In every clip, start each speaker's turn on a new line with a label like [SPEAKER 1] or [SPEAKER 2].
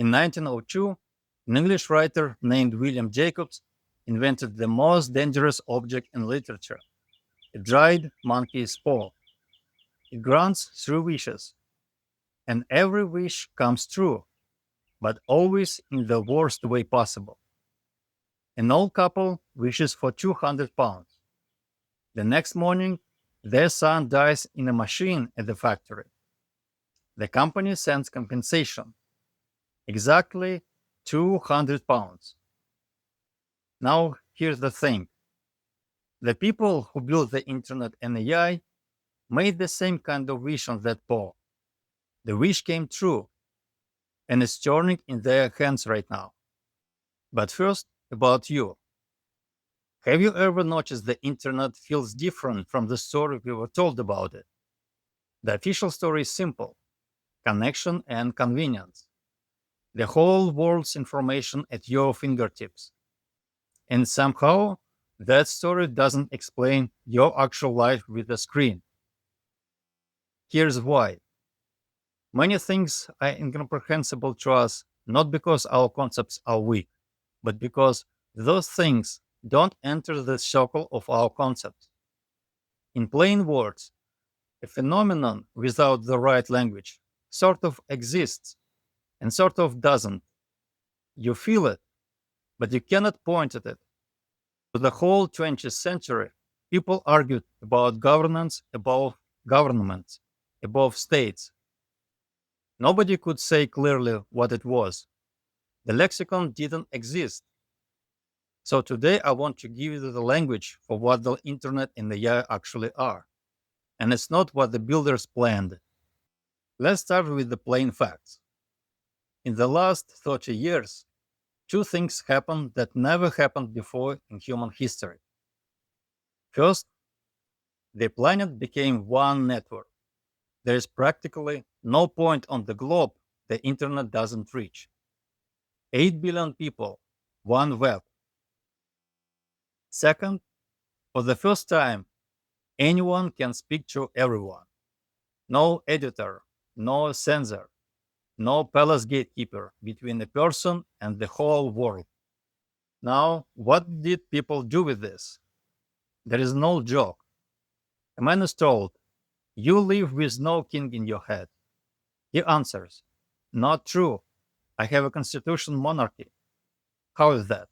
[SPEAKER 1] In 1902, an English writer named William Jacobs invented the most dangerous object in literature, a dried monkey's paw. It grants 3 wishes, and every wish comes true, but always in the worst way possible. An old couple wishes for 200 pounds. The next morning, their son dies in a machine at the factory. The company sends compensation, exactly 200 pounds. Now, here's the thing. The people who built the internet and AI made the same kind of wish on that paw. The wish came true, and it's turning in their hands right now. But first, about you. Have you ever noticed the internet feels different from the story we were told about it? The official story is simple: connection and convenience. The whole world's information at your fingertips. And somehow, that story doesn't explain your actual life with the screen. Here's why. Many things are incomprehensible to us not because our concepts are weak, but because those things don't enter the circle of our concepts. In plain words, a phenomenon without the right language sort of exists and sort of doesn't. You feel it, but you cannot point at it. For the whole 20th century, people argued about governance above governments, above states. Nobody could say clearly what it was. The lexicon didn't exist. So today I want to give you the language for what the internet and the AI actually are. And it's not what the builders planned. Let's start with the plain facts. In the last 30 years, two things happened that never happened before in human history. First, the planet became one network. There is practically no point on the globe the internet doesn't reach. 8 billion people, one web. Second, for the first time, anyone can speak to everyone. No editor, no censor, no palace gatekeeper between a person and the whole world. Now, what did people do with this? There is no joke. A man is told, "You live with no king in your head." He answers, "Not true. I have a constitutional monarchy." How is that?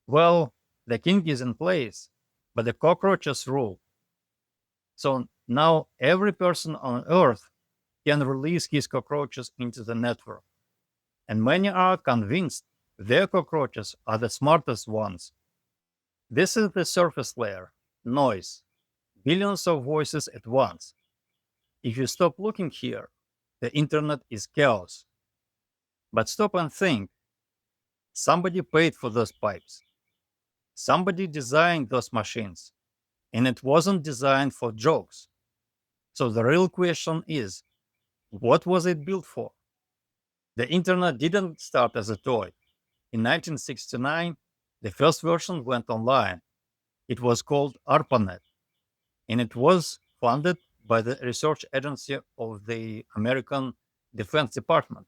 [SPEAKER 1] Well, the king is in place, but the cockroaches rule. So now every person on earth can release his cockroaches into the network. And many are convinced their cockroaches are the smartest ones. This is the surface layer, noise, billions of voices at once. If you stop looking here, the internet is chaos. But stop and think. Somebody paid for those pipes. Somebody designed those machines. And it wasn't designed for jokes. So the real question is, what was it built for? The internet didn't start as a toy. In 1969, the first version went online. It was called ARPANET, and it was funded by the research agency of the American Defense Department.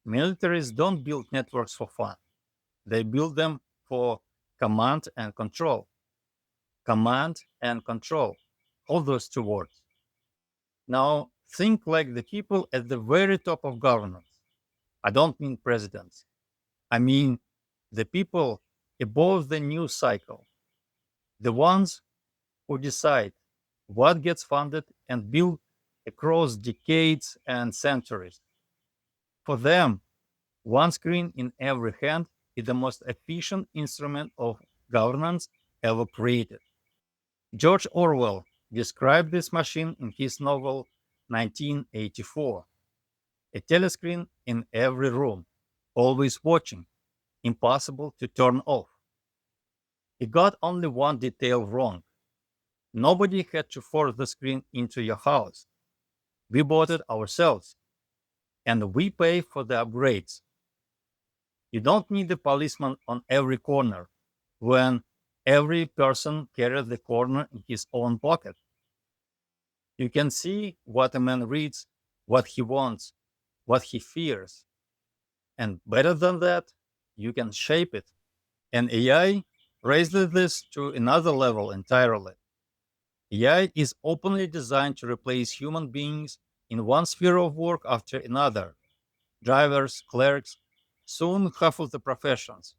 [SPEAKER 1] Militaries don't build networks for fun. They build them for command and control. Command and control. All those two words. Now, think like the people at the very top of governance. I don't mean presidents. I mean the people above the news cycle, the ones who decide what gets funded and built across decades and centuries. For them, one screen in every hand is the most efficient instrument of governance ever created. George Orwell described this machine in his novel 1984. A telescreen in every room, always watching, impossible to turn off. He got only one detail wrong. Nobody had to force the screen into your house. We bought it ourselves, and we pay for the upgrades. You don't need a policeman on every corner when every person carries the corner in his own pocket. You can see what a man reads, what he wants, what he fears. And better than that, you can shape it. And AI raises this to another level entirely. AI is openly designed to replace human beings in one sphere of work after another: drivers, clerks, soon half of the professions.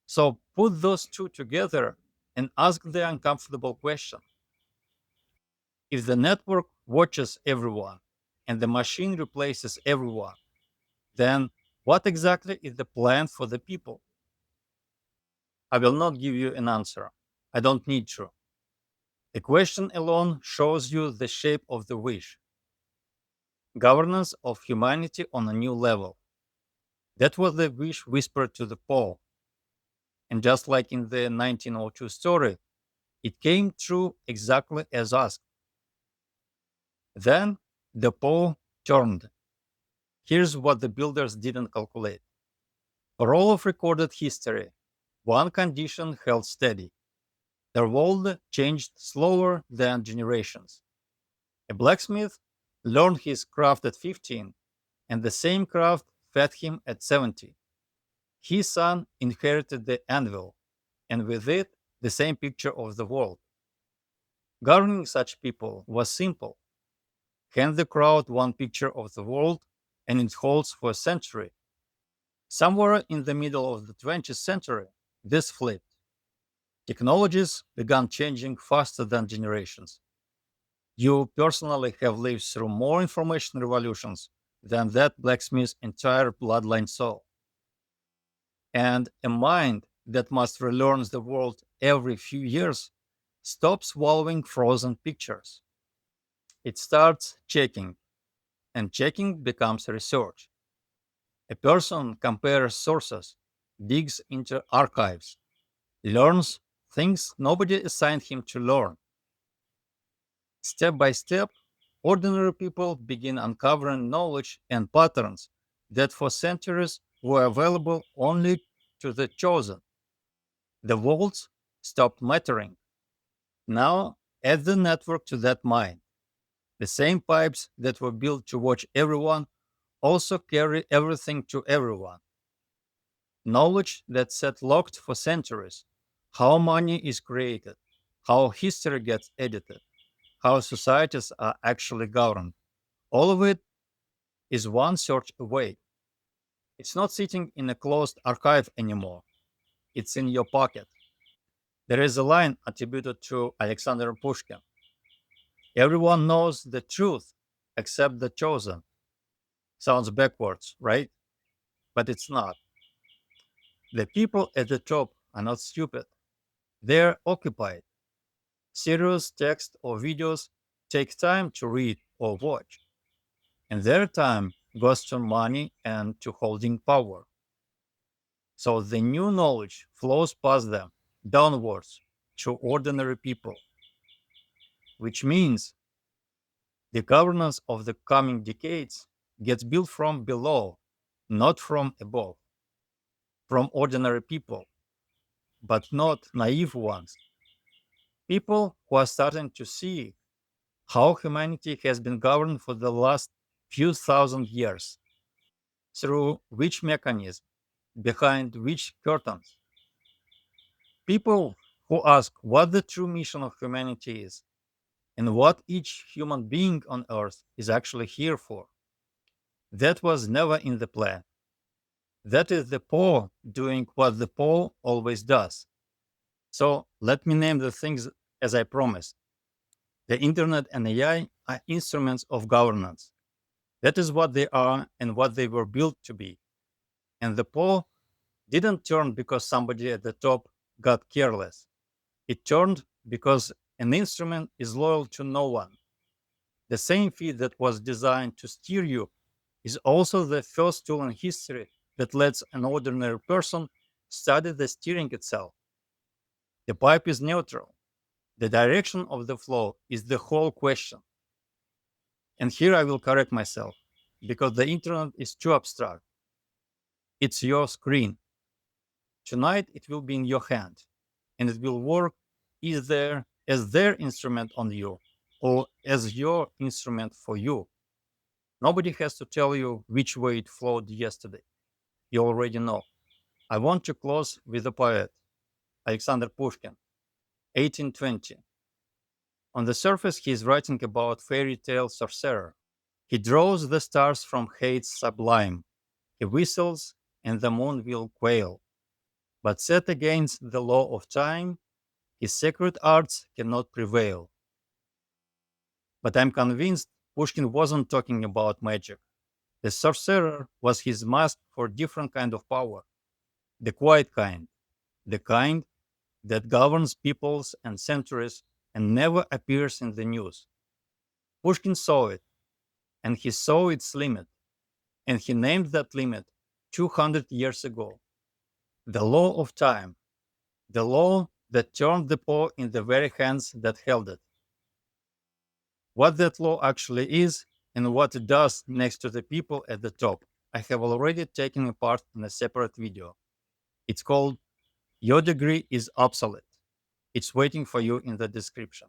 [SPEAKER 1] So put those two together and ask the uncomfortable question: if the network watches everyone and the machine replaces everyone, then what exactly is the plan for the people? I will not give you an answer. I don't need to. The question alone shows you the shape of the wish: governance of humanity on a new level. That was the wish whispered to the pole. And just like in the 1902 story, it came true exactly as asked. Then the pole turned. Here's what the builders didn't calculate. For all of recorded history, one condition held steady: their world changed slower than generations. A blacksmith learned his craft at 15, and the same craft fed him at 70. His son inherited the anvil, and with it, the same picture of the world. Governing such people was simple: hand the crowd one picture of the world, and it holds for a century. Somewhere in the middle of the 20th century, this flipped. Technologies began changing faster than generations. You personally have lived through more information revolutions than that blacksmith's entire bloodline saw. And a mind that must relearn the world every few years stops swallowing frozen pictures. It starts checking, and checking becomes research. A person compares sources, digs into archives, learns things nobody assigned him to learn. Step by step, ordinary people begin uncovering knowledge and patterns that for centuries were available only to the chosen. The worlds stopped mattering. Now add the network to that mind. The same pipes that were built to watch everyone also carry everything to everyone. Knowledge that sat locked for centuries: how money is created, how history gets edited, how societies are actually governed. All of it is one search away. It's not sitting in a closed archive anymore, it's in your pocket. There is a line attributed to Alexander Pushkin: everyone knows the truth except the chosen. Sounds backwards, right? But it's not. The people at the top are not stupid, they're occupied. Serious text or videos take time to read or watch, and their time goes to money and to holding power. So the new knowledge flows past them, downwards, to ordinary people, which means the governance of the coming decades gets built from below, not from above, from ordinary people, but not naive ones. People who are starting to see how humanity has been governed for the last few thousand years, through which mechanism, behind which curtains. People who ask what the true mission of humanity is and what each human being on earth is actually here for. That was never in the plan. That is the poor doing what the poor always does. So let me name the things as I promised. The internet and AI are instruments of governance. That is what they are and what they were built to be. And the poor didn't turn because somebody at the top got careless. It turned because an instrument is loyal to no one. The same feed that was designed to steer you is also the first tool in history that lets an ordinary person study the steering itself. The pipe is neutral. The direction of the flow is the whole question. And here I will correct myself because the internet is too abstract. It's your screen. Tonight it will be in your hand and it will work either as their instrument on you or as your instrument for you. Nobody has to tell you which way it flowed yesterday. you already know. I want to close with a poet, Alexander Pushkin, 1820. On the surface, he is writing about fairy tale sorcerer. He draws the stars from hate's sublime. He whistles, and the moon will quail. But set against the law of time, his sacred arts cannot prevail. But I'm convinced Pushkin wasn't talking about magic. The sorcerer was his mask for a different kind of power, the quiet kind, the kind that governs peoples and centuries and never appears in the news. Pushkin saw it, and he saw its limit, and he named that limit 200 years ago the law of time, the law that turned the paw in the very hands that held it. What that law actually is and what it does next to the people at the top, I have already taken apart in a separate video. It's called Your Degree is Obsolete. It's waiting for you in the description.